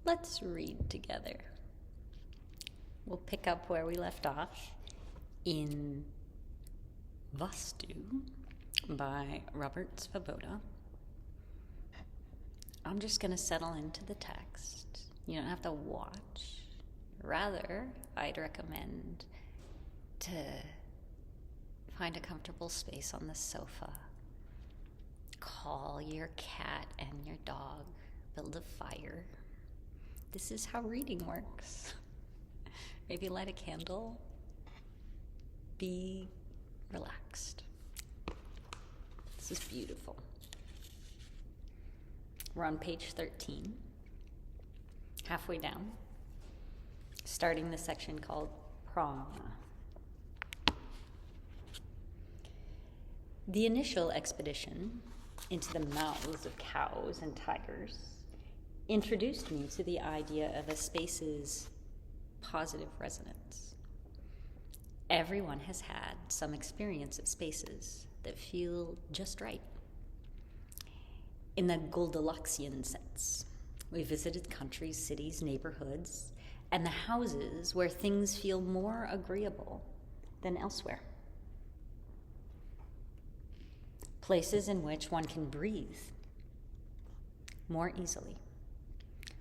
Let's read together. We'll pick up where we left off in Vastu by Robert Svoboda. I'm just going to settle into the text. You don't have to watch. Rather, I'd recommend to find a comfortable space on the sofa. Call your cat and your dog. Build a fire. This is how reading works. Maybe light a candle. Be relaxed. This is beautiful. We're on page 13, halfway down, starting the section called Prana. The initial expedition into the mouths of cows and tigers introduced me to the idea of a space's positive resonance. Everyone has had some experience of spaces that feel just right. In the Goldilocksian sense, we visited countries, cities, neighborhoods, and the houses where things feel more agreeable than elsewhere. Places in which one can breathe more easily.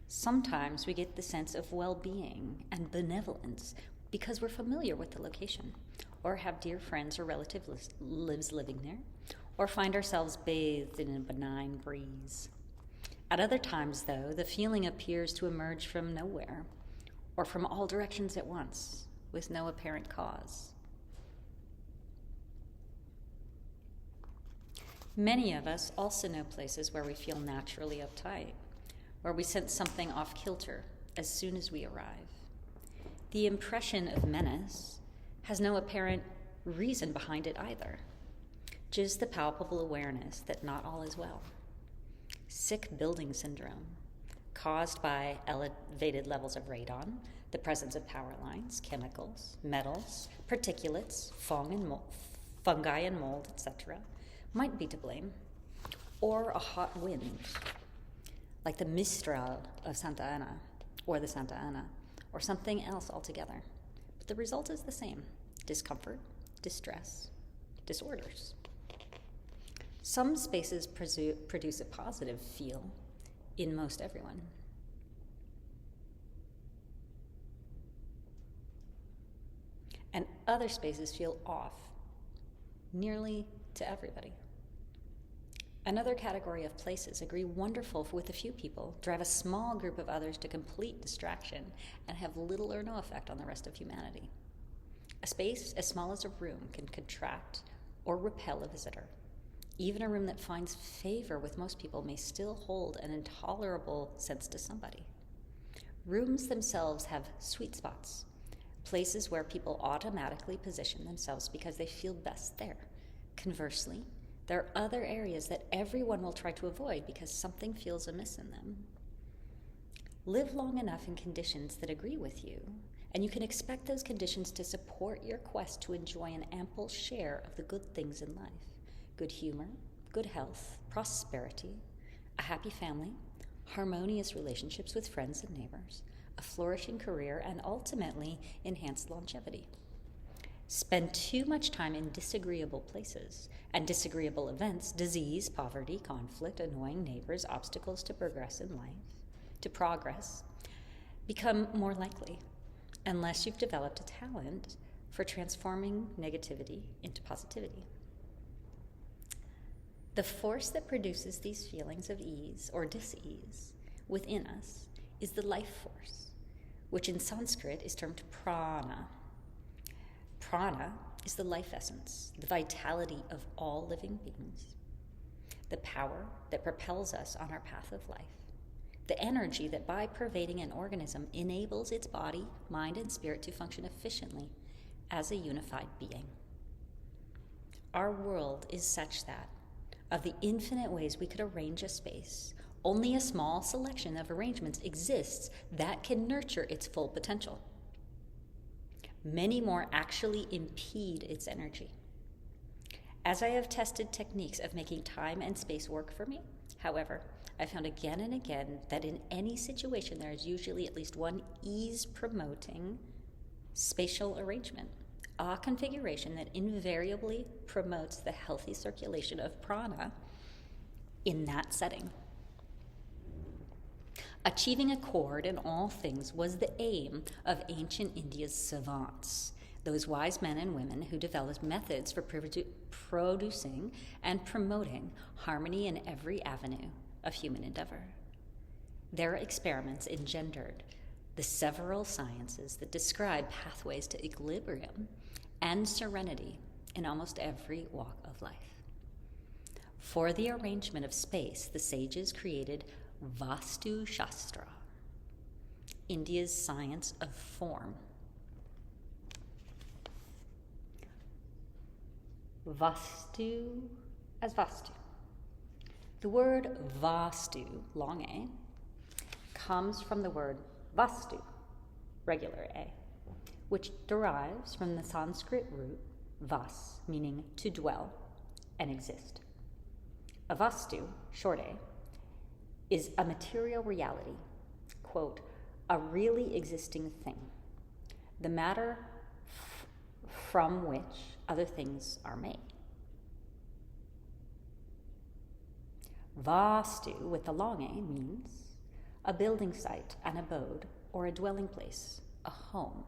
Sometimes we get the sense of well-being and benevolence because we're familiar with the location, or have dear friends or relatives living there, or find ourselves bathed in a benign breeze. At other times, though, the feeling appears to emerge from nowhere, or from all directions at once, with no apparent cause. Many of us also know places where we feel naturally uptight, where we sense something off kilter as soon as we arrive. The impression of menace has no apparent reason behind it either, just the palpable awareness that not all is well. Sick building syndrome, caused by elevated levels of radon, the presence of power lines, chemicals, metals, particulates, fungi and mold, etc., might be to blame, or a hot wind, like the Mistral of Santa Ana, or the Santa Ana, or something else altogether. But the result is the same: discomfort, distress, disorders. Some spaces produce a positive feel in most everyone. And other spaces feel off, nearly to everybody. Another category of places agree wonderful with a few people, drive a small group of others to complete distraction, and have little or no effect on the rest of humanity. A space as small as a room can contract or repel a visitor. Even a room that finds favor with most people may still hold an intolerable sense to somebody. Rooms themselves have sweet spots, places where people automatically position themselves because they feel best there. Conversely, there are other areas that everyone will try to avoid because something feels amiss in them. Live long enough in conditions that agree with you, and you can expect those conditions to support your quest to enjoy an ample share of the good things in life. Good humor, good health, prosperity, a happy family, harmonious relationships with friends and neighbors, a flourishing career, and ultimately enhanced longevity. Spend too much time in disagreeable places and disagreeable events, disease, poverty, conflict, annoying neighbors, obstacles to progress in life, become more likely, unless you've developed a talent for transforming negativity into positivity. The force that produces these feelings of ease or dis-ease within us is the life force, which in Sanskrit is termed prana. Prana is the life essence, the vitality of all living beings, the power that propels us on our path of life, the energy that by pervading an organism enables its body, mind, and spirit to function efficiently as a unified being. Our world is such that, of the infinite ways we could arrange a space, only a small selection of arrangements exists that can nurture its full potential. Many more actually impede its energy. As I have tested techniques of making time and space work for me, however, I found again and again that in any situation there is usually at least one ease-promoting spatial arrangement, a configuration that invariably promotes the healthy circulation of prana in that setting. Achieving accord in all things was the aim of ancient India's savants, those wise men and women who developed methods for producing and promoting harmony in every avenue of human endeavor. Their experiments engendered the several sciences that describe pathways to equilibrium and serenity in almost every walk of life. For the arrangement of space, the sages created Vastu Shastra, India's science of form. Vastu as Vastu. The word Vastu, long A, comes from the word Vastu, regular A, which derives from the Sanskrit root vas, meaning to dwell and exist. A Vastu, short A, is a material reality, quote, a really existing thing, the matter from which other things are made. Vastu, with the long A, means a building site, an abode, or a dwelling place, a home.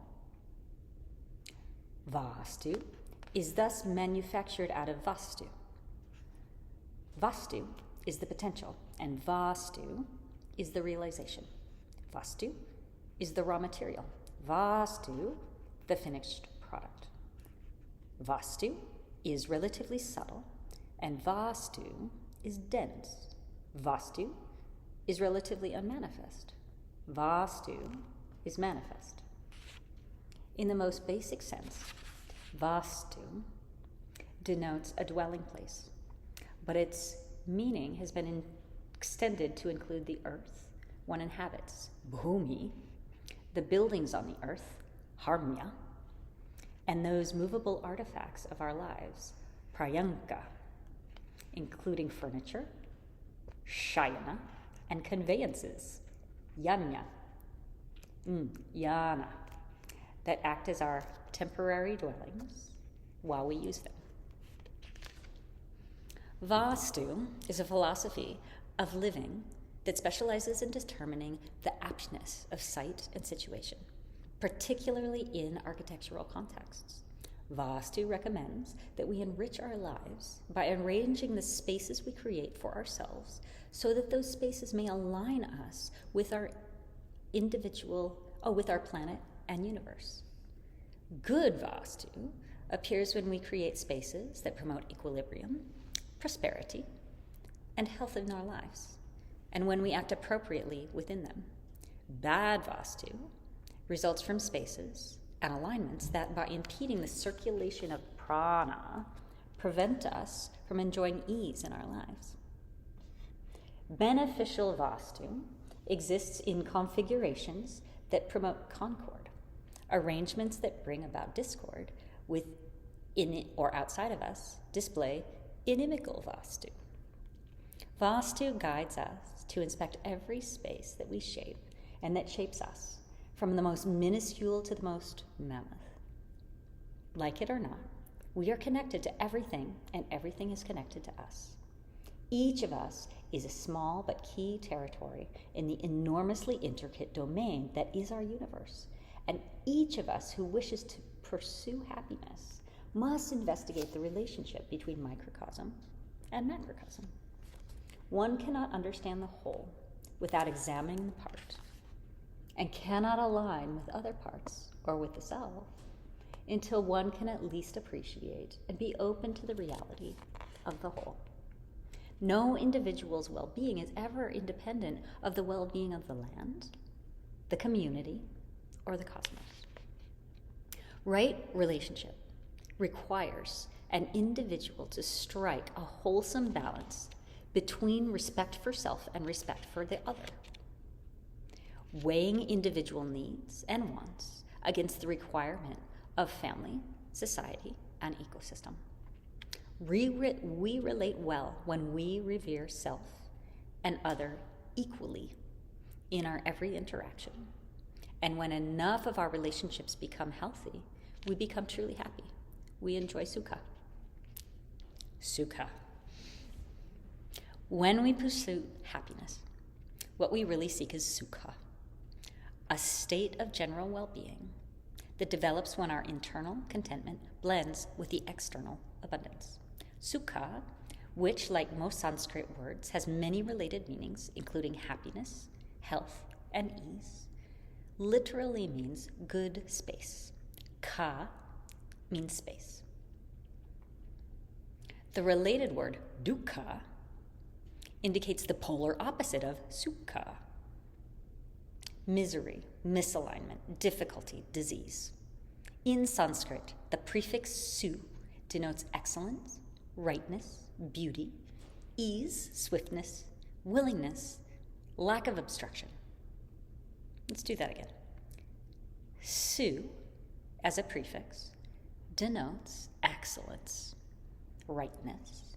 Vastu is thus manufactured out of Vastu. Vastu is the potential, and Vastu is the realization. Vastu is the raw material. Vastu, the finished product. Vastu is relatively subtle, and Vastu is dense. Vastu is relatively unmanifest. Vastu is manifest. In the most basic sense, Vastu denotes a dwelling place, but its meaning has been extended to include the earth one inhabits, bhumi, the buildings on the earth, harmya, and those movable artifacts of our lives, prayanka, including furniture, shayana, and conveyances, yanya, yana, that act as our temporary dwellings while we use them. Vastu is a philosophy of living that specializes in determining the aptness of site and situation, particularly in architectural contexts. Vastu recommends that we enrich our lives by arranging the spaces we create for ourselves so that those spaces may align us with our with our planet and universe. Good Vastu appears when we create spaces that promote equilibrium, prosperity, and health in our lives, and when we act appropriately within them. Bad Vastu results from spaces and alignments that, by impeding the circulation of prana, prevent us from enjoying ease in our lives. Beneficial Vastu exists in configurations that promote concord, arrangements that bring about discord within or outside of us display inimical Vastu. Vastu guides us to inspect every space that we shape and that shapes us, from the most minuscule to the most mammoth. Like it or not, we are connected to everything, and everything is connected to us. Each of us is a small but key territory in the enormously intricate domain that is our universe, and each of us who wishes to pursue happiness must investigate the relationship between microcosm and macrocosm. One cannot understand the whole without examining the part, and cannot align with other parts or with the self until one can at least appreciate and be open to the reality of the whole. No individual's well-being is ever independent of the well-being of the land, the community, or the cosmos. Right relationship requires an individual to strike a wholesome balance between respect for self and respect for the other, weighing individual needs and wants against the requirement of family, society, and ecosystem. We relate well when we revere self and other equally in our every interaction. And when enough of our relationships become healthy, we become truly happy. We enjoy sukha. Sukha. When we pursue happiness, what we really seek is sukha, a state of general well-being that develops when our internal contentment blends with the external abundance. Sukha, which, like most Sanskrit words, has many related meanings, including happiness, health, and ease, literally means good space. Ka means space. The related word dukkha indicates the polar opposite of sukha: misery, misalignment, difficulty, disease. In Sanskrit, the prefix su denotes excellence, rightness, beauty, ease, swiftness, willingness, lack of obstruction. Let's do that again. Su, as a prefix, denotes excellence, rightness,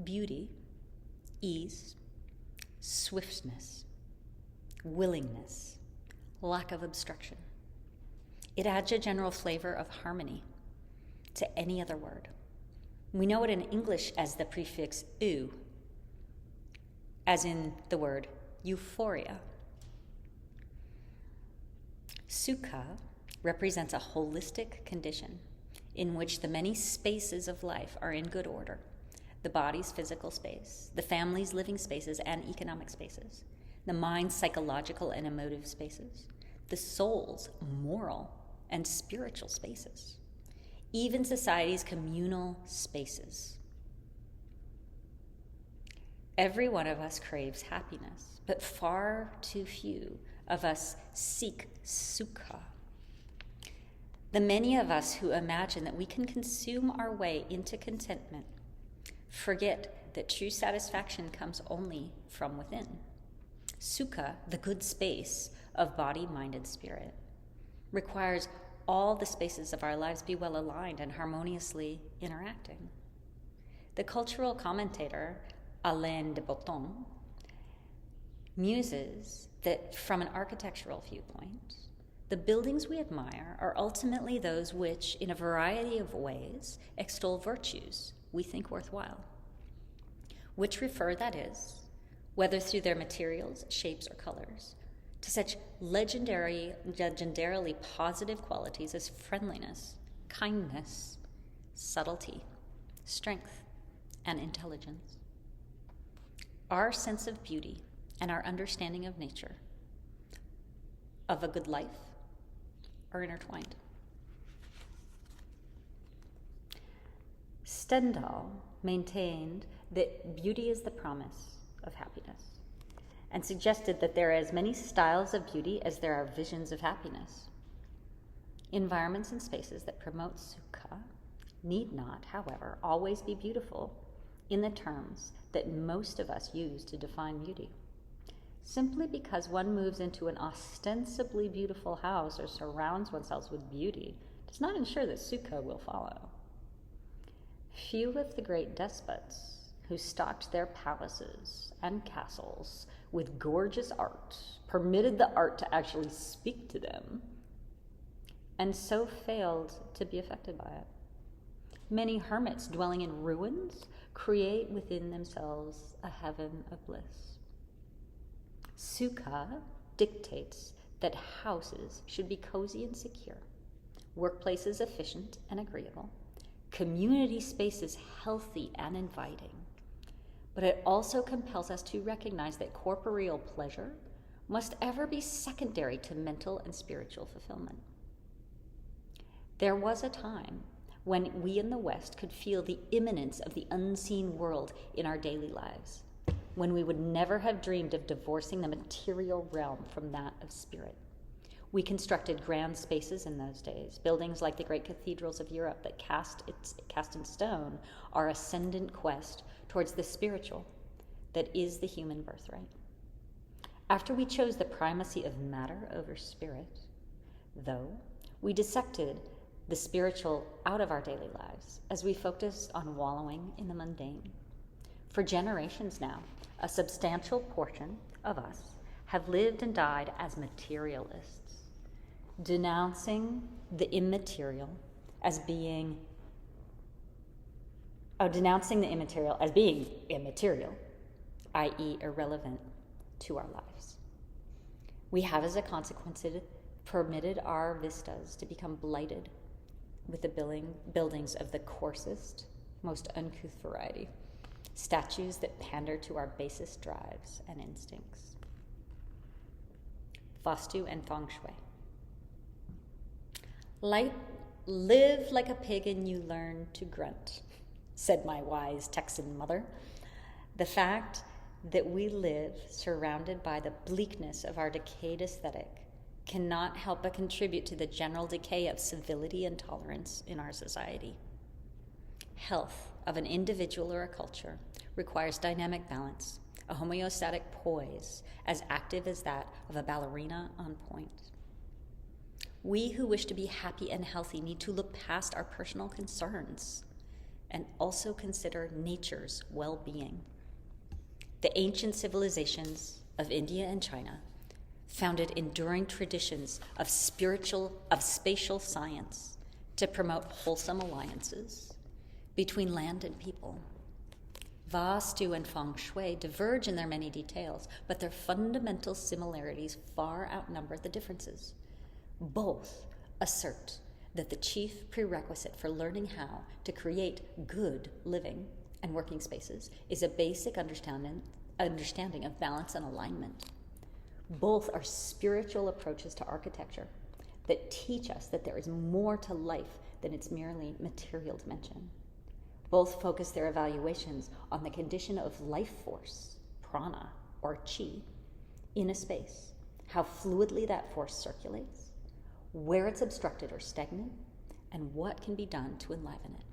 beauty, ease, swiftness, willingness, lack of obstruction. It adds a general flavor of harmony to any other word. We know it in English as the prefix u, as in the word euphoria. Sukha represents a holistic condition in which the many spaces of life are in good order: the body's physical space, the family's living spaces and economic spaces, the mind's psychological and emotive spaces, the soul's moral and spiritual spaces, even society's communal spaces. Every one of us craves happiness, but far too few of us seek sukha. The many of us who imagine that we can consume our way into contentment forget that true satisfaction comes only from within. Sukha, the good space of body, mind, and spirit, requires all the spaces of our lives be well aligned and harmoniously interacting. The cultural commentator Alain de Botton muses that from an architectural viewpoint, the buildings we admire are ultimately those which, in a variety of ways, extol virtues we think worthwhile, which refer, that is, whether through their materials, shapes, or colors, to such legendarily positive qualities as friendliness, kindness, subtlety, strength, and intelligence. Our sense of beauty and our understanding of nature, of a good life, are intertwined. Stendhal maintained that beauty is the promise of happiness, and suggested that there are as many styles of beauty as there are visions of happiness. Environments and spaces that promote sukha need not, however, always be beautiful in the terms that most of us use to define beauty. Simply because one moves into an ostensibly beautiful house or surrounds oneself with beauty does not ensure that sukha will follow. Few of the great despots who stocked their palaces and castles with gorgeous art permitted the art to actually speak to them, and so failed to be affected by it. Many hermits dwelling in ruins create within themselves a heaven of bliss. Sukha dictates that houses should be cozy and secure, workplaces efficient and agreeable, community spaces healthy and inviting. But it also compels us to recognize that corporeal pleasure must ever be secondary to mental and spiritual fulfillment. There was a time when we in the West could feel the imminence of the unseen world in our daily lives, when we would never have dreamed of divorcing the material realm from that of spirit. We constructed grand spaces in those days, buildings like the great cathedrals of Europe that cast in stone our ascendant quest towards the spiritual that is the human birthright. After we chose the primacy of matter over spirit, though, we dissected the spiritual out of our daily lives as we focused on wallowing in the mundane. For generations now, a substantial portion of us have lived and died as materialists, denouncing the immaterial as being immaterial, i.e. irrelevant to our lives. We have, as a consequence, permitted our vistas to become blighted with the buildings of the coarsest, most uncouth variety, statues that pander to our basest drives and instincts. Vastu and Feng Shui. Live like a pig and you learn to grunt, said my wise Texan mother. The fact that we live surrounded by the bleakness of our decayed aesthetic cannot help but contribute to the general decay of civility and tolerance in our society. Health of an individual or a culture requires dynamic balance, a homeostatic poise as active as that of a ballerina on point. We who wish to be happy and healthy need to look past our personal concerns and also consider nature's well-being. The ancient civilizations of India and China founded enduring traditions of spatial science to promote wholesome alliances between land and people. Vastu and Feng Shui diverge in their many details, but their fundamental similarities far outnumber the differences. Both assert that the chief prerequisite for learning how to create good living and working spaces is a basic understanding of balance and alignment. Both are spiritual approaches to architecture that teach us that there is more to life than its merely material dimension. Both focus their evaluations on the condition of life force, prana, or chi, in a space, how fluidly that force circulates, where it's obstructed or stagnant, and what can be done to enliven it.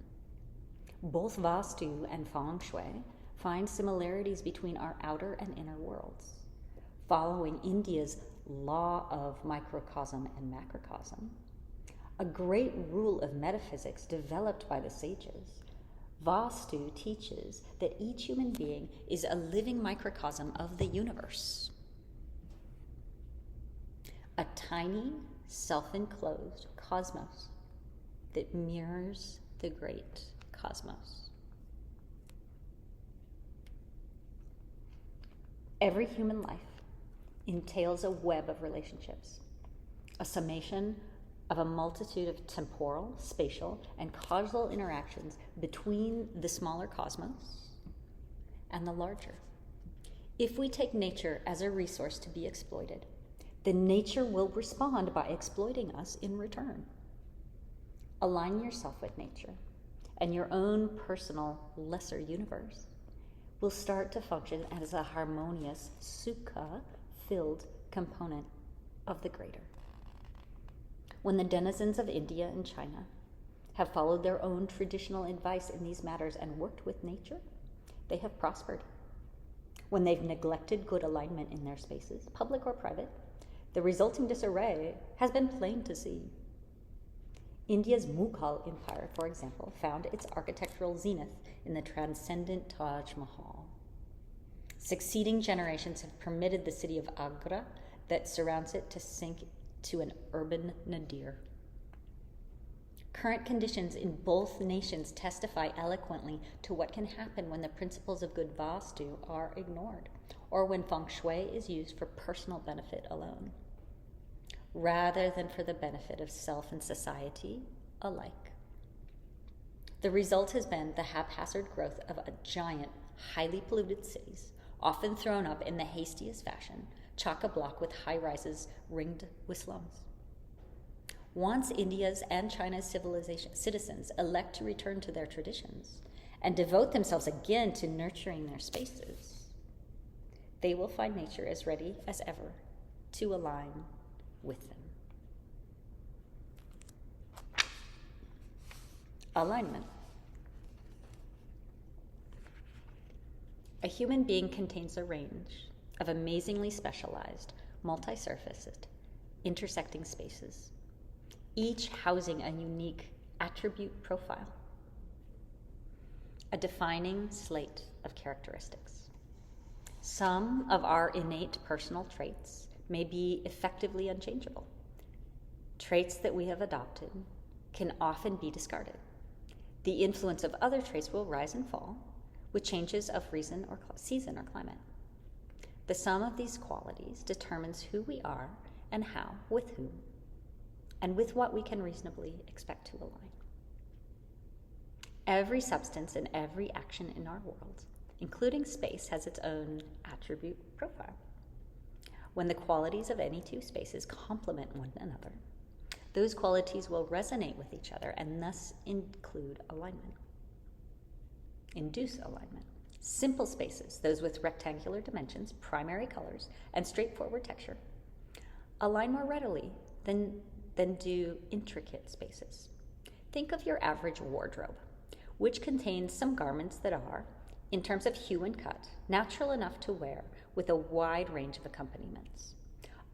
Both Vastu and Feng Shui find similarities between our outer and inner worlds. Following India's law of microcosm and macrocosm, a great rule of metaphysics developed by the sages, Vastu teaches that each human being is a living microcosm of the universe. A tiny, self-enclosed cosmos that mirrors the great cosmos. Every human life entails a web of relationships, a summation of a multitude of temporal, spatial, and causal interactions between the smaller cosmos and the larger. If we take nature as a resource to be exploited, then nature will respond by exploiting us in return. Align yourself with nature, and your own personal lesser universe will start to function as a harmonious, sukha-filled component of the greater. When the denizens of India and China have followed their own traditional advice in these matters and worked with nature, they have prospered. When they've neglected good alignment in their spaces, public or private, the resulting disarray has been plain to see. India's Mughal Empire, for example, found its architectural zenith in the transcendent Taj Mahal. Succeeding generations have permitted the city of Agra that surrounds it to sink to an urban nadir. Current conditions in both nations testify eloquently to what can happen when the principles of good Vastu are ignored, or when Feng Shui is used for personal benefit alone, rather than for the benefit of self and society alike. The result has been the haphazard growth of a giant, highly polluted cities, often thrown up in the hastiest fashion, chock-a-block with high-rises ringed with slums. Once India's and China's citizens elect to return to their traditions and devote themselves again to nurturing their spaces, they will find nature as ready as ever to align with them. Alignment. A human being contains a range of amazingly specialized, multi-surfaced, intersecting spaces, each housing a unique attribute profile, a defining slate of characteristics. Some of our innate personal traits may be effectively unchangeable. Traits that we have adopted can often be discarded. The influence of other traits will rise and fall with changes of season or climate. The sum of these qualities determines who we are and how, with whom, and with what we can reasonably expect to align. Every substance and every action in our world, including space, has its own attribute profile. When the qualities of any two spaces complement one another, those qualities will resonate with each other and thus induce alignment. Simple spaces, those with rectangular dimensions, primary colors, and straightforward texture, align more readily than do intricate spaces. Think of your average wardrobe, which contains some garments that are, in terms of hue and cut, natural enough to wear with a wide range of accompaniments.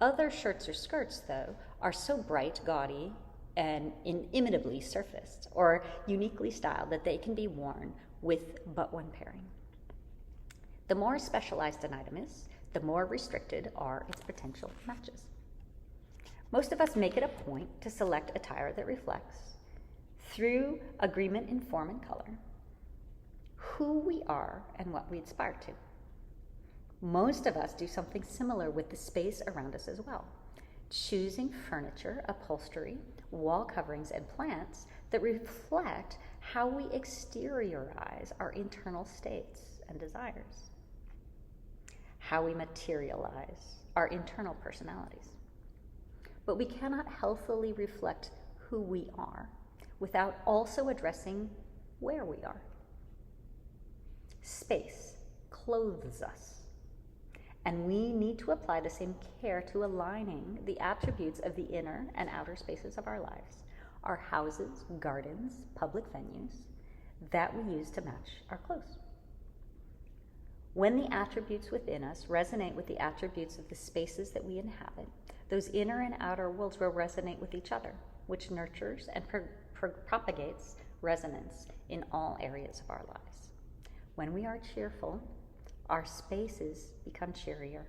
Other shirts or skirts, though, are so bright, gaudy, and inimitably surfaced or uniquely styled that they can be worn with but one pairing. The more specialized an item is, the more restricted are its potential matches. Most of us make it a point to select attire that reflects, through agreement in form and color, who we are and what we aspire to. Most of us do something similar with the space around us as well, choosing furniture, upholstery, wall coverings, and plants that reflect how we exteriorize our internal states and desires, how we materialize our internal personalities. But we cannot healthily reflect who we are without also addressing where we are. Space clothes us, and we need to apply the same care to aligning the attributes of the inner and outer spaces of our lives, our houses, gardens, public venues, that we use to match our clothes. When the attributes within us resonate with the attributes of the spaces that we inhabit, those inner and outer worlds will resonate with each other, which nurtures and propagates resonance in all areas of our lives. When we are cheerful, our spaces become cheerier.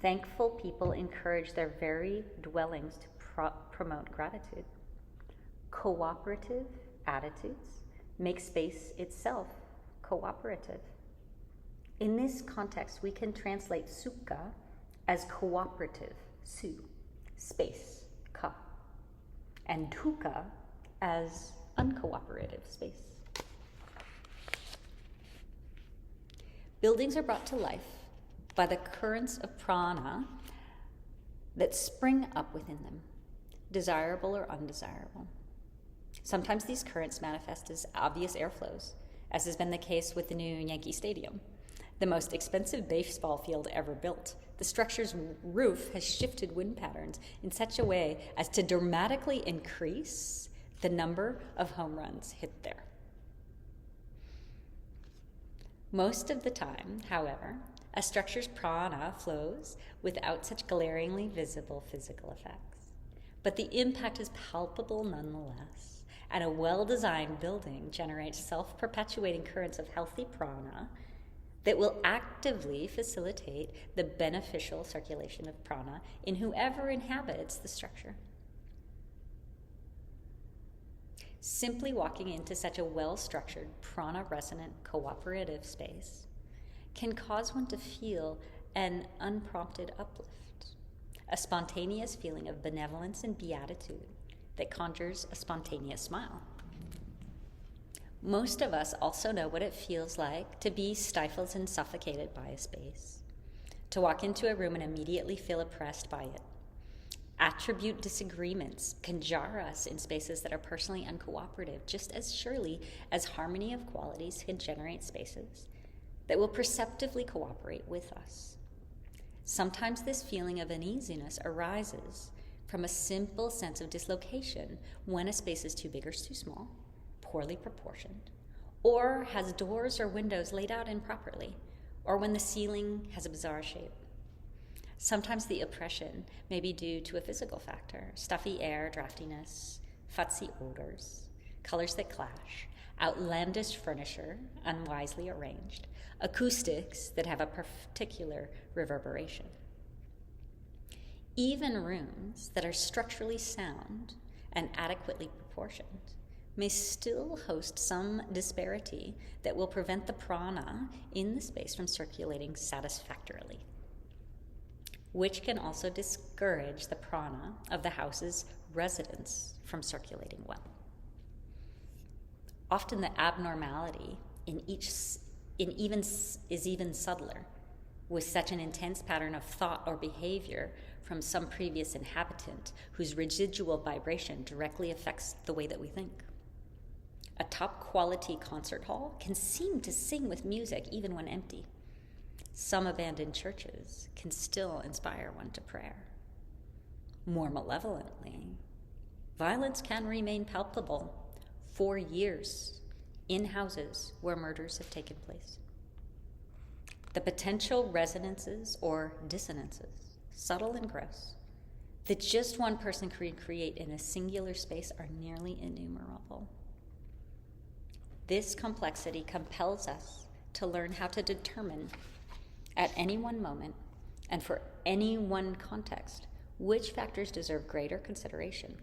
Thankful people encourage their very dwellings to promote gratitude. Cooperative attitudes make space itself cooperative. In this context, we can translate sukha as cooperative, su, space, ka, and dukkha as uncooperative, space. Buildings are brought to life by the currents of prana that spring up within them, desirable or undesirable. Sometimes these currents manifest as obvious airflows, as has been the case with the new Yankee Stadium, the most expensive baseball field ever built. The structure's roof has shifted wind patterns in such a way as to dramatically increase the number of home runs hit there. Most of the time, however, a structure's prana flows without such glaringly visible physical effects. But the impact is palpable nonetheless, and a well-designed building generates self-perpetuating currents of healthy prana that will actively facilitate the beneficial circulation of prana in whoever inhabits the structure. Simply walking into such a well-structured, prana-resonant, cooperative space can cause one to feel an unprompted uplift, a spontaneous feeling of benevolence and beatitude that conjures a spontaneous smile. Most of us also know what it feels like to be stifled and suffocated by a space, to walk into a room and immediately feel oppressed by it. Attribute disagreements can jar us in spaces that are personally uncooperative, just as surely as harmony of qualities can generate spaces that will perceptively cooperate with us. Sometimes this feeling of uneasiness arises from a simple sense of dislocation when a space is too big or too small, poorly proportioned, or has doors or windows laid out improperly, or when the ceiling has a bizarre shape. Sometimes the oppression may be due to a physical factor, stuffy air, draftiness, futzy odors, colors that clash, outlandish furniture unwisely arranged, acoustics that have a particular reverberation. Even rooms that are structurally sound and adequately proportioned may still host some disparity that will prevent the prana in the space from circulating satisfactorily, which can also discourage the prana of the house's residents from circulating well. Often the abnormality is even subtler, with such an intense pattern of thought or behavior from some previous inhabitant whose residual vibration directly affects the way that we think. A top quality concert hall can seem to sing with music even when empty. Some abandoned churches can still inspire one to prayer. More malevolently, violence can remain palpable for years in houses where murders have taken place. The potential resonances or dissonances, subtle and gross, that just one person can create in a singular space are nearly innumerable. This complexity compels us to learn how to determine at any one moment and for any one context which factors deserve greater consideration.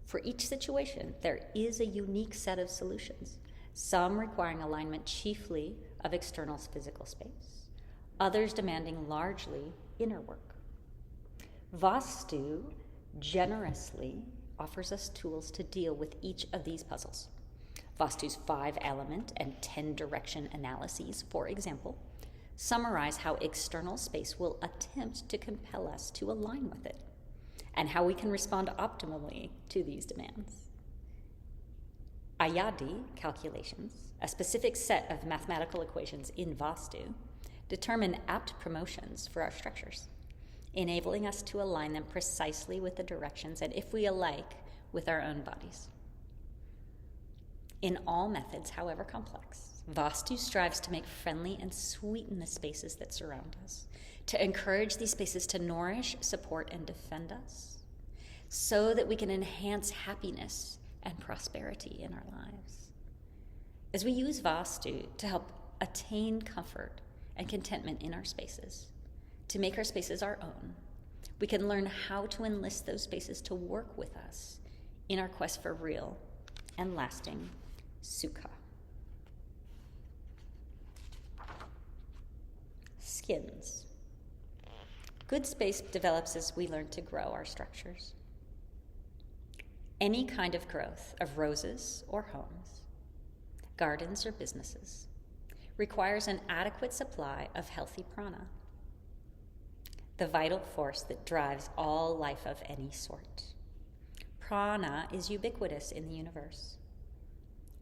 For each situation, there is a unique set of solutions, some requiring alignment chiefly of external physical space, others demanding largely inner work. Vastu generously offers us tools to deal with each of these puzzles. Vastu's 5-element and 10-direction analyses, for example, summarize how external space will attempt to compel us to align with it, and how we can respond optimally to these demands. Ayadi calculations, a specific set of mathematical equations in Vastu, determine apt promotions for our structures, enabling us to align them precisely with the directions and, if we alike, with our own bodies. In all methods, however complex, Vastu strives to make friendly and sweeten the spaces that surround us, to encourage these spaces to nourish, support, and defend us, so that we can enhance happiness and prosperity in our lives. As we use Vastu to help attain comfort and contentment in our spaces, to make our spaces our own, we can learn how to enlist those spaces to work with us in our quest for real and lasting sukha. Skins. Good space develops as we learn to grow our structures. Any kind of growth of roses or homes, gardens or businesses, requires an adequate supply of healthy prana, the vital force that drives all life of any sort. Prana is ubiquitous in the universe.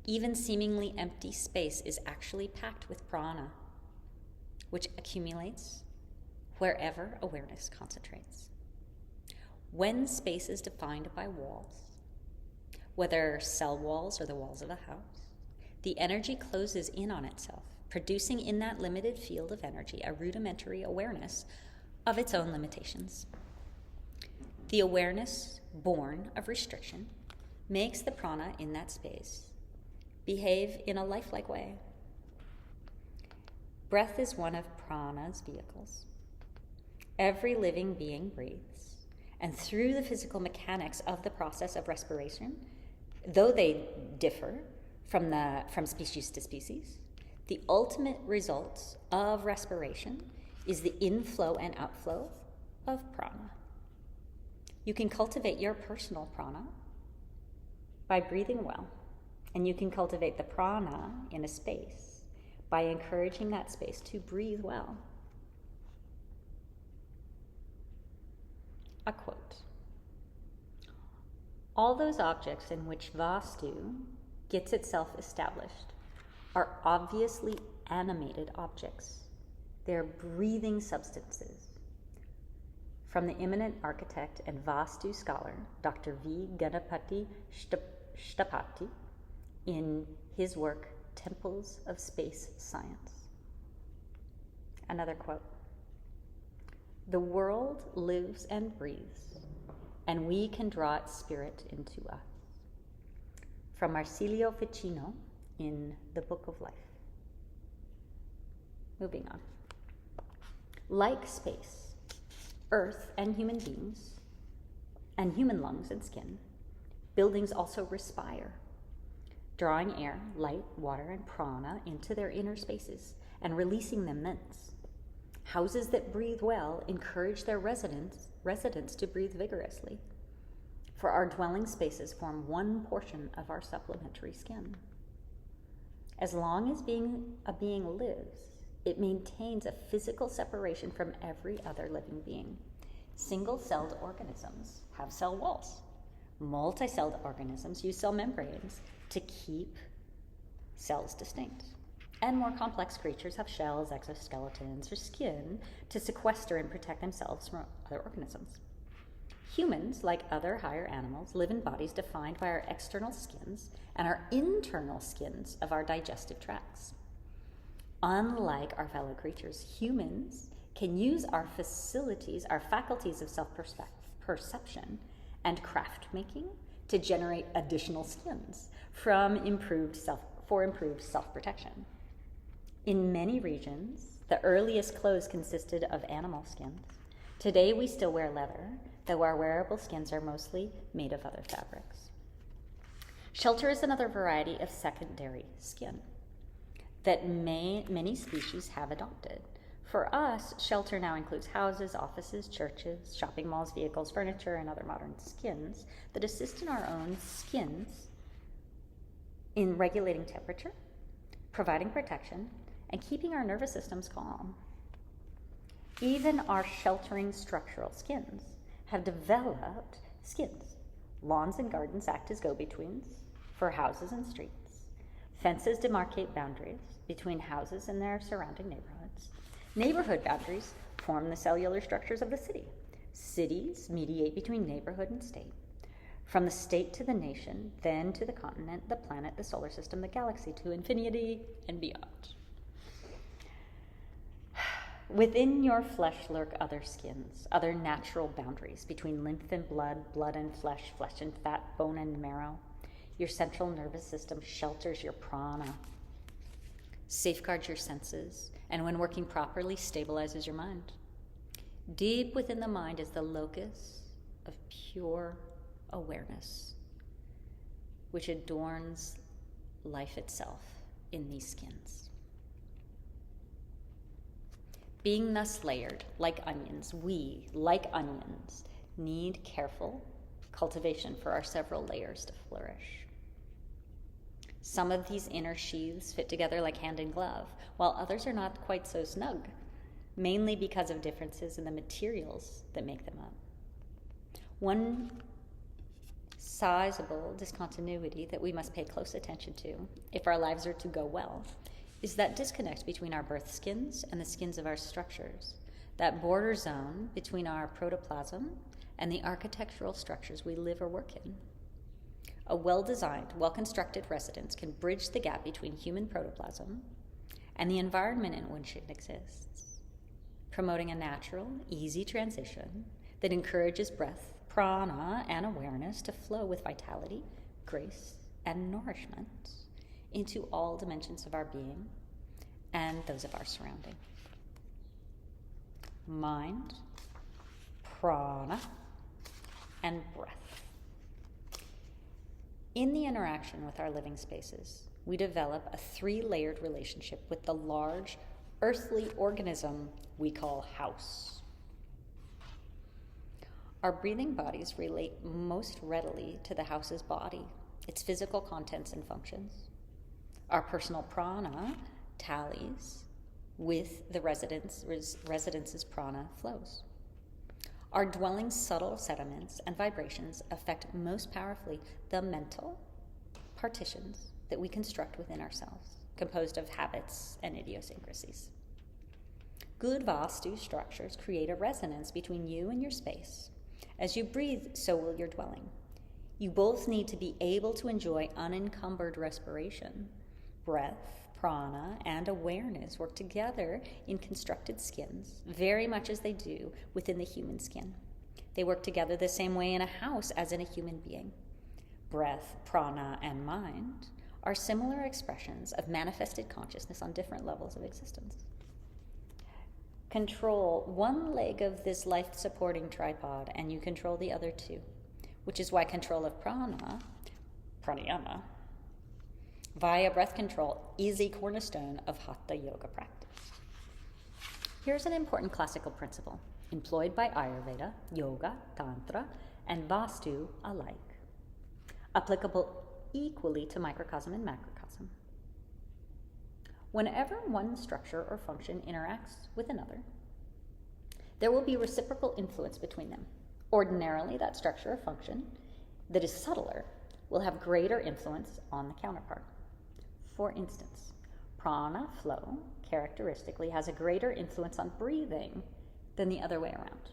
Even seemingly empty space is actually packed with prana, which accumulates wherever awareness concentrates. When space is defined by walls, whether cell walls or the walls of a house, the energy closes in on itself, producing in that limited field of energy a rudimentary awareness of its own limitations. The awareness born of restriction makes the prana in that space behave in a lifelike way. Breath is one of prana's vehicles. Every living being breathes, and through the physical mechanics of the process of respiration, though they differ from species to species, the ultimate results of respiration is the inflow and outflow of prana. You can cultivate your personal prana by breathing well, and you can cultivate the prana in a space by encouraging that space to breathe well. A quote: "All those objects in which Vastu gets itself established are obviously animated objects. They are breathing substances." From the eminent architect and Vastu scholar, Dr. V. Ganapati Shtapati, in his work, Temples of Space Science. Another quote: "The world lives and breathes, and we can draw its spirit into us." From Marsilio Ficino, in the Book of Life. Moving on. Like space, earth and human beings, and human lungs and skin, buildings also respire, drawing air, light, water, and prana into their inner spaces and releasing them thence. Houses that breathe well encourage their residents to breathe vigorously, for our dwelling spaces form one portion of our supplementary skin. As long as a being lives, it maintains a physical separation from every other living being. Single-celled organisms have cell walls. Multi-celled organisms use cell membranes to keep cells distinct. And more complex creatures have shells, exoskeletons, or skin to sequester and protect themselves from other organisms. Humans, like other higher animals, live in bodies defined by our external skins and our internal skins of our digestive tracts. Unlike our fellow creatures, humans can use our faculties of self-perception and craft-making to generate additional skins for improved self-protection. In many regions, the earliest clothes consisted of animal skins. Today, we still wear leather, though our wearable skins are mostly made of other fabrics. Shelter is another variety of secondary skin that many species have adopted. For us, shelter now includes houses, offices, churches, shopping malls, vehicles, furniture, and other modern skins that assist in our own skins in regulating temperature, providing protection, and keeping our nervous systems calm. Even our sheltering structural skins have developed skins. Lawns and gardens act as go-betweens for houses and streets. Fences demarcate boundaries between houses and their surrounding neighborhoods. Neighborhood boundaries form the cellular structures of the city. Cities mediate between neighborhood and state. From the state to the nation, then to the continent, the planet, the solar system, the galaxy, to infinity and beyond. Within your flesh lurk other skins, other natural boundaries between lymph and blood, blood and flesh, flesh and fat, bone and marrow. Your central nervous system shelters your prana, safeguards your senses, and when working properly, stabilizes your mind. Deep within the mind is the locus of pure awareness, which adorns life itself in these skins. Being thus layered, like onions, we, like onions, need careful cultivation for our several layers to flourish. Some of these inner sheaths fit together like hand and glove, while others are not quite so snug, mainly because of differences in the materials that make them up. One sizable discontinuity that we must pay close attention to if our lives are to go well is that disconnect between our birth skins and the skins of our structures, that border zone between our protoplasm and the architectural structures we live or work in. A well-designed, well-constructed residence can bridge the gap between human protoplasm and the environment in which it exists, promoting a natural, easy transition that encourages breath, prana, and awareness to flow with vitality, grace, and nourishment into all dimensions of our being and those of our surrounding. Mind, prana, and breath. In the interaction with our living spaces, we develop a three-layered relationship with the large earthly organism we call house. Our breathing bodies relate most readily to the house's body, its physical contents and functions. Our personal prana tallies with the residence's prana flows. Our dwelling's subtle sediments and vibrations affect most powerfully the mental partitions that we construct within ourselves, composed of habits and idiosyncrasies. Good Vastu structures create a resonance between you and your space. As you breathe, so will your dwelling. You both need to be able to enjoy unencumbered respiration. Breath, prana, and awareness work together in constructed skins, very much as they do within the human skin. They work together the same way in a house as in a human being. Breath, prana, and mind are similar expressions of manifested consciousness on different levels of existence. Control one leg of this life-supporting tripod and you control the other two, which is why control of prana, pranayama, via breath control is a cornerstone of hatha yoga practice. Here's an important classical principle employed by Ayurveda, yoga, tantra, and Vastu alike, applicable equally to microcosm and macrocosm. Whenever one structure or function interacts with another, there will be reciprocal influence between them. Ordinarily, that structure or function that is subtler will have greater influence on the counterpart. For instance, prana flow characteristically has a greater influence on breathing than the other way around,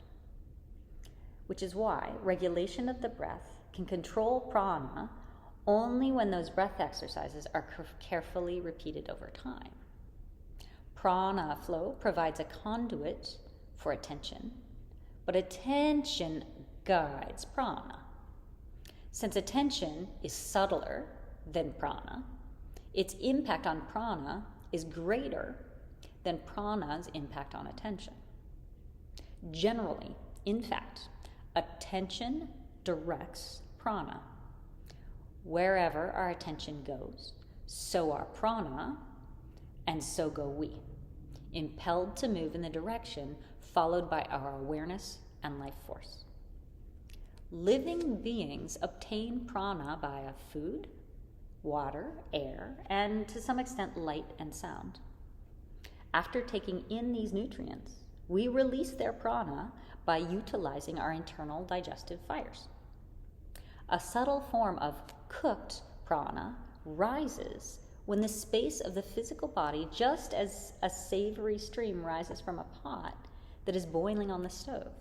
which is why regulation of the breath can control prana only when those breath exercises are carefully repeated over time. Prana flow provides a conduit for attention, but attention guides prana. Since attention is subtler than prana, its impact on prana is greater than prana's impact on attention. Generally, in fact, attention directs prana. Wherever our attention goes, so our prana, and so go we, impelled to move in the direction followed by our awareness and life force. Living beings obtain prana via food, water, air, and to some extent light and sound. After taking in these nutrients, we release their prana by utilizing our internal digestive fires. A subtle form of cooked prana rises when the space of the physical body, just as a savory stream rises from a pot that is boiling on the stove.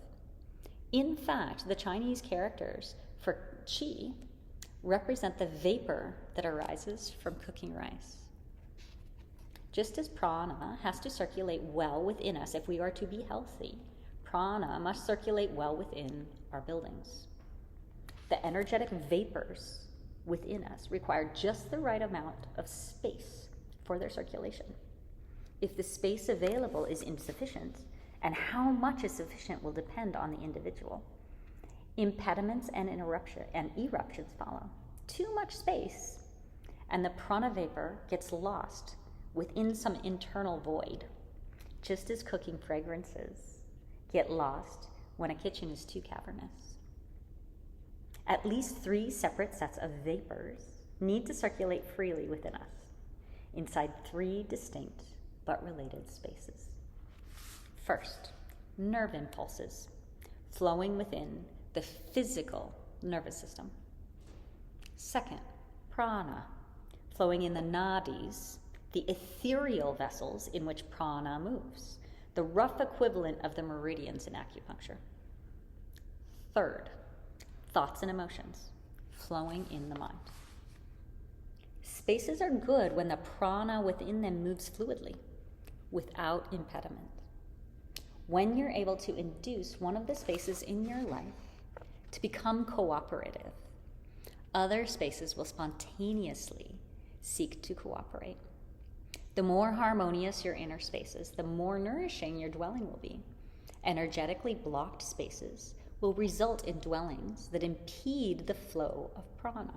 In fact, the Chinese characters for qi represent the vapor that arises from cooking rice. Just as prana has to circulate well within us if we are to be healthy, prana must circulate well within our buildings. The energetic vapors within us require just the right amount of space for their circulation. If the space available is insufficient, and how much is sufficient will depend on the individual, impediments and eruptions follow. Too much space, and the prana vapor gets lost within some internal void, just as cooking fragrances get lost when a kitchen is too cavernous. At least 3 separate sets of vapors need to circulate freely within us, inside 3 distinct but related spaces. First, nerve impulses flowing within the physical nervous system. Second, prana flowing in the nadis, the ethereal vessels in which prana moves, the rough equivalent of the meridians in acupuncture. Third, thoughts and emotions flowing in the mind. Spaces are good when the prana within them moves fluidly, without impediment. When you're able to induce one of the spaces in your life to become cooperative, other spaces will spontaneously seek to cooperate. The more harmonious your inner spaces, the more nourishing your dwelling will be. Energetically blocked spaces will result in dwellings that impede the flow of prana.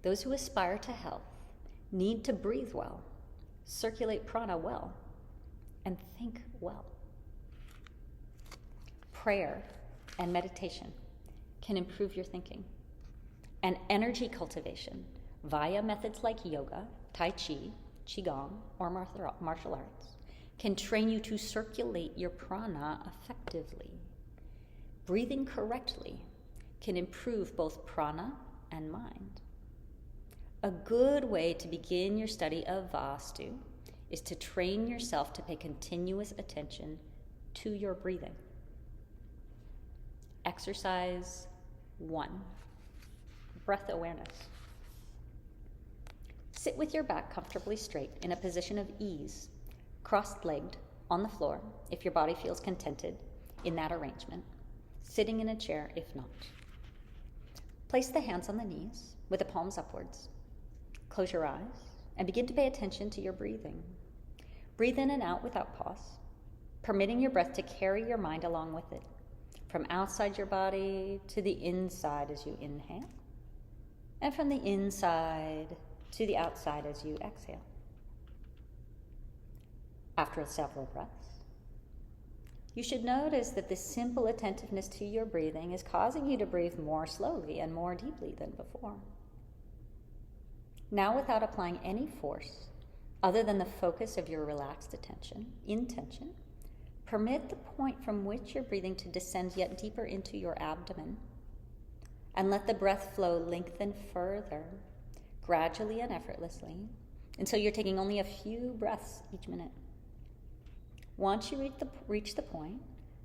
Those who aspire to health need to breathe well, circulate prana well, and think well. Prayer and meditation can improve your thinking, and energy cultivation via methods like yoga, tai chi, qigong, or martial arts can train you to circulate your prana effectively. Breathing correctly can improve both prana and mind. A good way to begin your study of Vastu is to train yourself to pay continuous attention to your breathing. Exercise 1, breath awareness. Sit with your back comfortably straight in a position of ease, cross-legged on the floor if your body feels contented in that arrangement, sitting in a chair if not. Place the hands on the knees with the palms upwards. Close your eyes and begin to pay attention to your breathing. Breathe in and out without pause, permitting your breath to carry your mind along with it, from outside your body to the inside as you inhale, and from the inside to the outside as you exhale. After several breaths, you should notice that this simple attentiveness to your breathing is causing you to breathe more slowly and more deeply than before. Now, without applying any force, other than the focus of your relaxed intention, permit the point from which you're breathing to descend yet deeper into your abdomen, and let the breath flow lengthen further, gradually and effortlessly, until you're taking only a few breaths each minute. Once you reach the point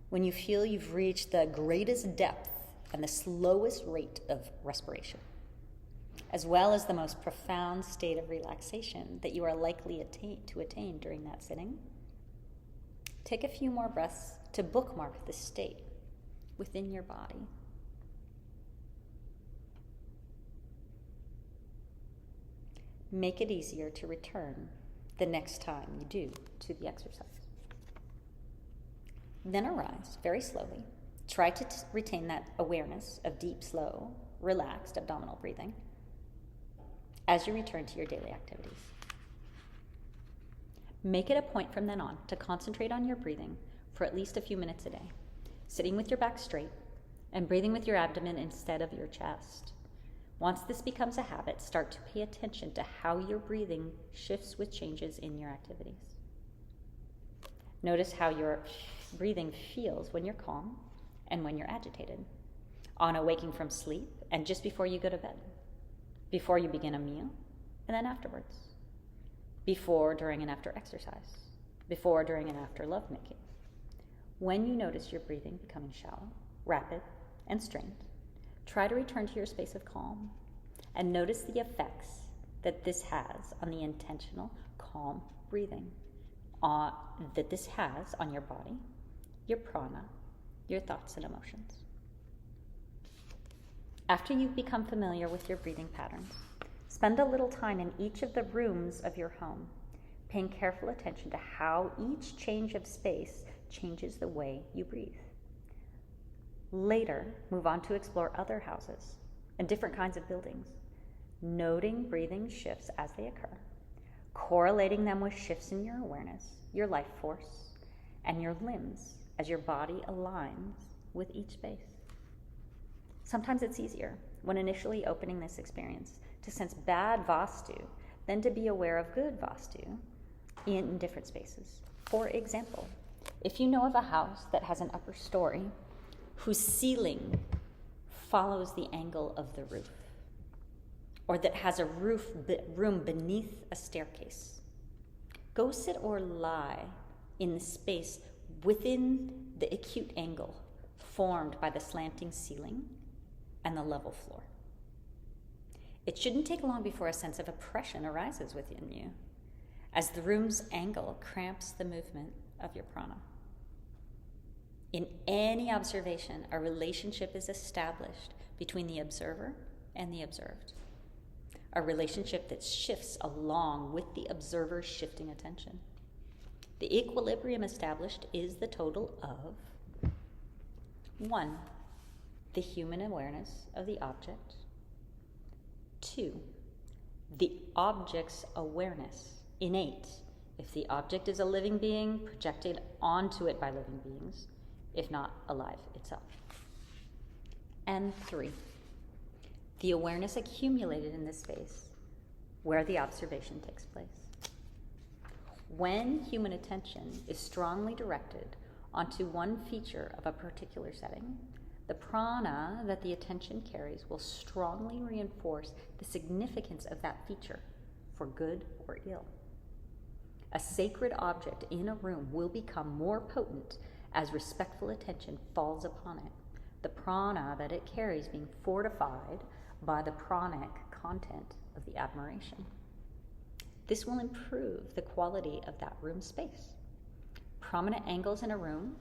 when you feel you've reached the greatest depth and the slowest rate of respiration, as well as the most profound state of relaxation that you are likely to attain during that sitting, take a few more breaths to bookmark this state within your body. Make it easier to return the next time you do to the exercise. Then arise very slowly. Try to retain that awareness of deep, slow, relaxed abdominal breathing as you return to your daily activities. Make it a point from then on to concentrate on your breathing for at least a few minutes a day, sitting with your back straight and breathing with your abdomen instead of your chest. Once this becomes a habit, start to pay attention to how your breathing shifts with changes in your activities. Notice how your breathing feels when you're calm and when you're agitated, on awaking from sleep and just before you go to bed, before you begin a meal and then afterwards, before, during, and after exercise, before, during, and after lovemaking. When you notice your breathing becoming shallow, rapid, and strained, try to return to your space of calm and notice the effects that this has on the intentional, calm breathing, that this has on your body, your prana, your thoughts and emotions. After you've become familiar with your breathing patterns, spend a little time in each of the rooms of your home, paying careful attention to how each change of space changes the way you breathe. Later, move on to explore other houses and different kinds of buildings, noting breathing shifts as they occur, correlating them with shifts in your awareness, your life force, and your limbs as your body aligns with each space. Sometimes it's easier, when initially opening this experience, to sense bad Vastu than to be aware of good Vastu in different spaces. For example, if you know of a house that has an upper story whose ceiling follows the angle of the roof, or that has a room beneath a staircase, go sit or lie in the space within the acute angle formed by the slanting ceiling and the level floor. It shouldn't take long before a sense of oppression arises within you, as the room's angle cramps the movement of your prana. In any observation, a relationship is established between the observer and the observed, a relationship that shifts along with the observer's shifting attention. The equilibrium established is the total of 1. The human awareness of the object. 2. The object's awareness, innate, if the object is a living being, projected onto it by living beings, if not alive itself. And 3. The awareness accumulated in this space where the observation takes place. When human attention is strongly directed onto one feature of a particular setting, the prana that the attention carries will strongly reinforce the significance of that feature for good or ill. A sacred object in a room will become more potent as respectful attention falls upon it, the prana that it carries being fortified by the pranic content of the admiration. This will improve the quality of that room space. Prominent angles in a room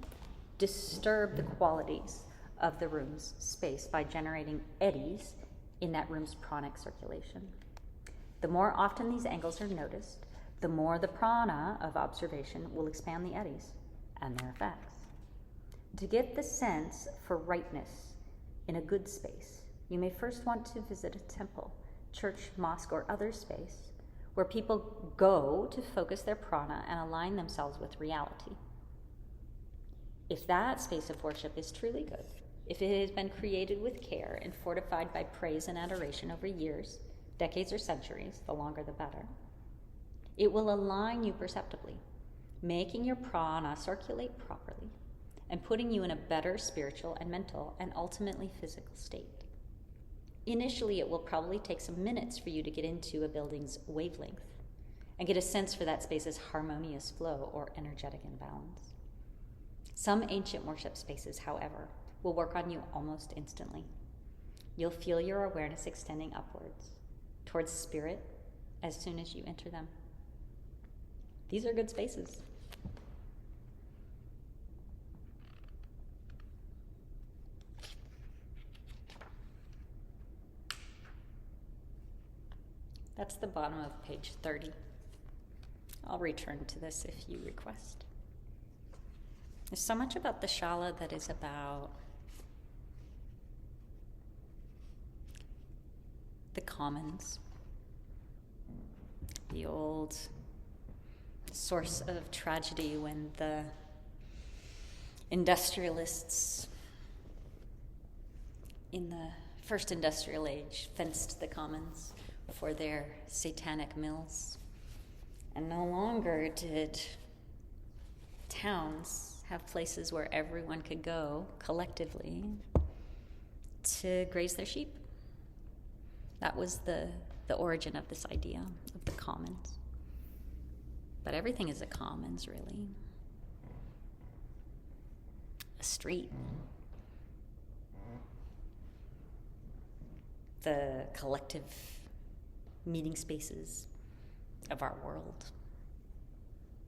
disturb the qualities of the room's space by generating eddies in that room's pranic circulation. The more often these angles are noticed, the more the prana of observation will expand the eddies and their effects. To get the sense for rightness in a good space, you may first want to visit a temple, church, mosque, or other space where people go to focus their prana and align themselves with reality. If that space of worship is truly good, if it has been created with care and fortified by praise and adoration over years, decades, or centuries, the longer the better, it will align you perceptibly, making your prana circulate properly and putting you in a better spiritual and mental and ultimately physical state. Initially, it will probably take some minutes for you to get into a building's wavelength and get a sense for that space's harmonious flow or energetic imbalance. Some ancient worship spaces, however, will work on you almost instantly. You'll feel your awareness extending upwards towards spirit as soon as you enter them. These are good spaces. That's the bottom of page 30. I'll return to this if you request. There's so much about the shala that is about the commons, the old source of tragedy when the industrialists in the first industrial age fenced the commons for their satanic mills. And no longer did towns have places where everyone could go collectively to graze their sheep. That was the origin of this idea of the commons. But everything is a commons, really. A street. The collective meeting spaces of our world.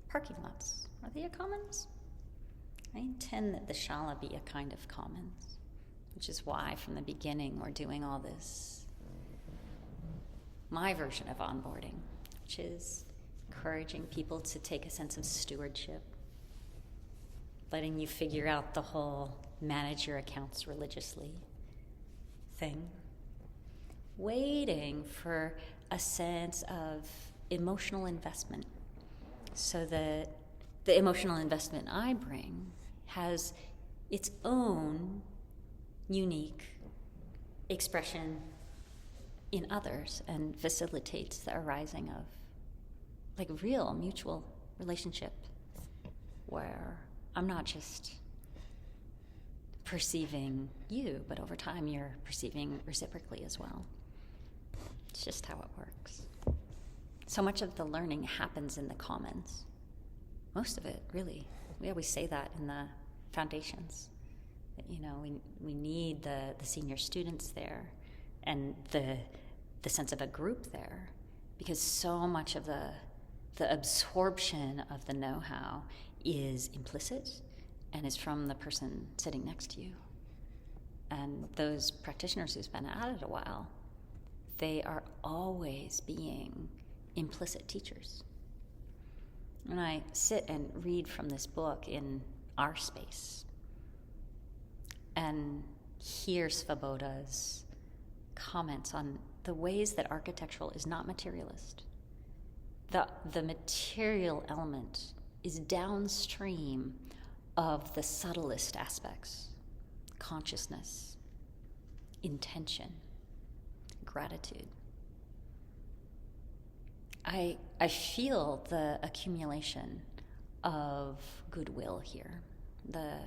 Parking lots, are they a commons? I intend that the shala be a kind of commons, which is why from the beginning we're doing all this. My version of onboarding, which is encouraging people to take a sense of stewardship, letting you figure out the whole manage your accounts religiously thing, waiting for a sense of emotional investment so that the emotional investment I bring has its own unique expression in others and facilitates the arising of like real mutual relationship where I'm not just perceiving you, but over time you're perceiving reciprocally as well. It's just how it works. So much of the learning happens in the commons. Most of it, really. We always say that in the foundations. You know, we need the senior students there and the sense of a group there, because so much of the absorption of the know-how is implicit and is from the person sitting next to you. And those practitioners who's been at it a while, they are always being implicit teachers. When I sit and read from this book in our space and hear Svoboda's comments on the ways that architectural is not materialist, the material element is downstream of the subtlest aspects: consciousness, intention, gratitude. I feel the accumulation of goodwill here, the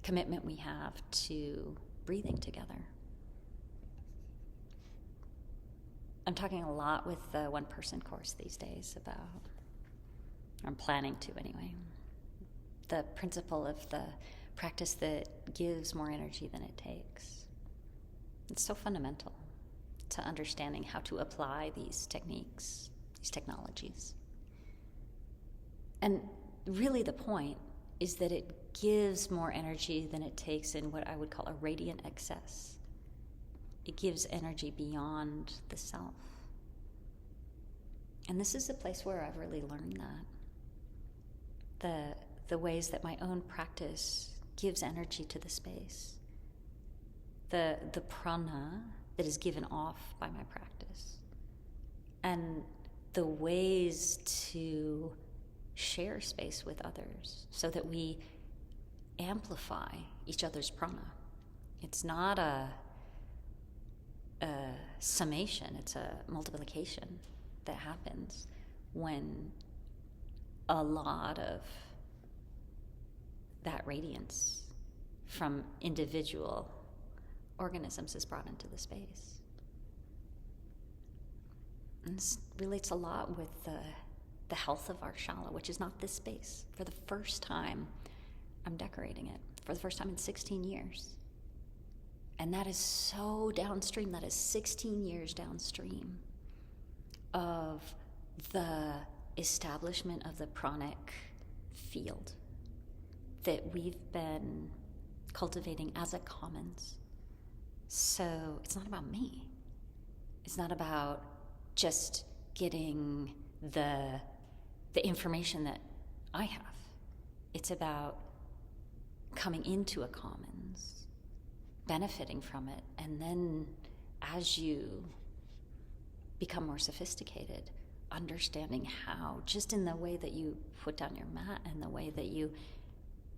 commitment we have to breathing together. I'm talking a lot with the one-person course these days about, I'm planning to anyway, the principle of the practice that gives more energy than it takes. It's so fundamental to understanding how to apply these techniques, these technologies. And really the point is that it gives more energy than it takes in what I would call a radiant excess. It gives energy beyond the self. And this is a place where I've really learned that. The ways that my own practice gives energy to the space. The prana that is given off by my practice. And the ways to share space with others so that we amplify each other's prana. It's not a summation, it's a multiplication that happens when a lot of that radiance from individual organisms is brought into the space. And this relates a lot with the health of our shala, which is not this space. For the first time, I'm decorating it. For the first time in 16 years. And that is so downstream. That is 16 years downstream of the establishment of the pranic field that we've been cultivating as a commons. So it's not about me. It's not about just getting the information that I have. It's about coming into a commons, benefiting from it, and then as you become more sophisticated, understanding how, just in the way that you put down your mat and the way that you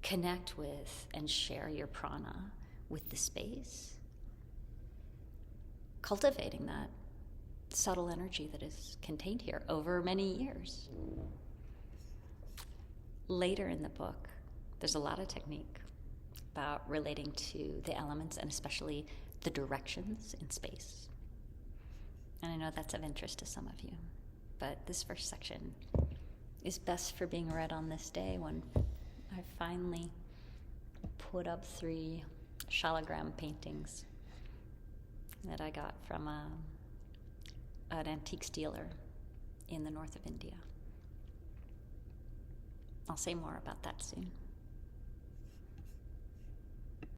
connect with and share your prana with the space, cultivating that subtle energy that is contained here over many years. Later in the book, there's a lot of technique about relating to the elements and especially the directions in space. And I know that's of interest to some of you, but this first section is best for being read on this day when I finally put up 3 shalagram paintings that I got from an antiques dealer in the north of India. I'll say more about that soon.